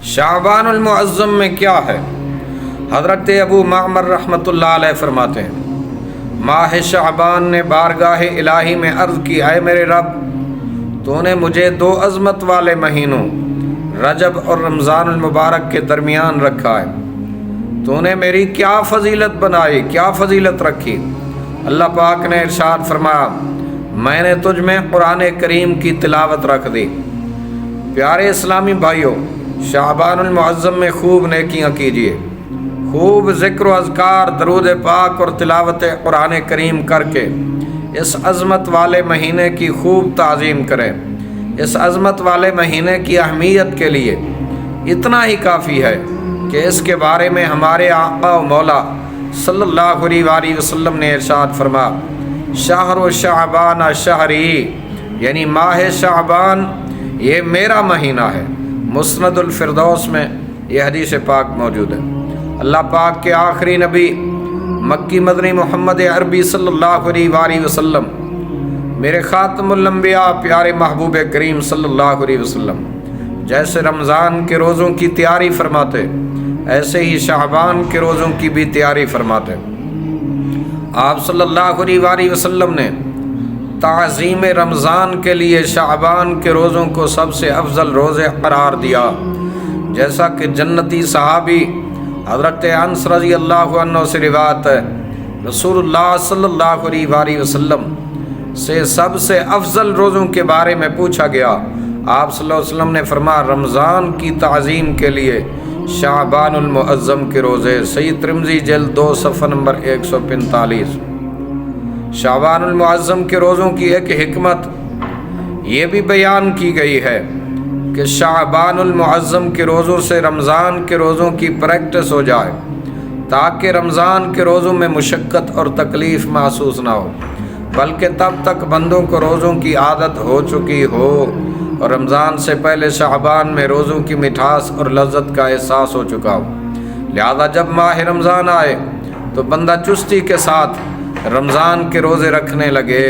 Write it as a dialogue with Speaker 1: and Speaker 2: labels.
Speaker 1: شعبان المعظم میں کیا ہے؟ حضرت ابو معمر رحمۃ اللہ علیہ فرماتے ہیں ماہ شعبان نے بارگاہ الہی میں عرض کی، اے میرے رب، تو نے مجھے دو عظمت والے مہینوں رجب اور رمضان المبارک کے درمیان رکھا ہے، تو نے میری کیا فضیلت بنائی، کیا فضیلت رکھی؟ اللہ پاک نے ارشاد فرمایا، میں نے تجھ میں قرآن کریم کی تلاوت رکھ دی۔ پیارے اسلامی بھائیوں، شعبان المعظم میں خوب نیکیاں کیجیے، خوب ذکر و اذکار، درود پاک اور تلاوت قرآن کریم کر کے اس عظمت والے مہینے کی خوب تعظیم کریں۔ اس عظمت والے مہینے کی اہمیت کے لیے اتنا ہی کافی ہے کہ اس کے بارے میں ہمارے آقا و مولا صلی اللہ علیہ وآلہ وسلم نے ارشاد فرمایا، شہر شعبان شہری، یعنی ماہ شعبان یہ میرا مہینہ ہے۔ مسند الفردوس میں یہ حدیث پاک موجود ہے۔ اللہ پاک کے آخری نبی مکی مدنی محمد عربی صلی اللہ علیہ وآلہ وسلم، میرے خاتم الانبیاء پیارے محبوب کریم صلی اللہ علیہ وسلم جیسے رمضان کے روزوں کی تیاری فرماتے، ایسے ہی شعبان کے روزوں کی بھی تیاری فرماتے۔ آپ صلی اللہ علیہ وآلہ وسلم نے تعظیم رمضان کے لیے شعبان کے روزوں کو سب سے افضل روزے قرار دیا، جیسا کہ جنتی صحابی حضرت انس رضی اللہ عنہ سے روایت ہے، رسول اللہ صلی اللہ علیہ وآلہ وسلم سے سب سے افضل روزوں کے بارے میں پوچھا گیا، آپ صلی اللہ علیہ وسلم نے فرمایا رمضان کی تعظیم کے لیے شعبان المعظم کے روزے۔ صحیح ترمذی جلد 2 صفحہ نمبر 145۔ شعبان المعظم کے روزوں کی ایک حکمت یہ بھی بیان کی گئی ہے کہ شعبان المعظم کے روزوں سے رمضان کے روزوں کی پریکٹس ہو جائے، تاکہ رمضان کے روزوں میں مشقت اور تکلیف محسوس نہ ہو، بلکہ تب تک بندوں کو روزوں کی عادت ہو چکی ہو اور رمضان سے پہلے شعبان میں روزوں کی مٹھاس اور لذت کا احساس ہو چکا ہو۔ لہذا جب ماہ رمضان آئے تو بندہ چستی کے ساتھ رمضان کے روزے رکھنے لگے۔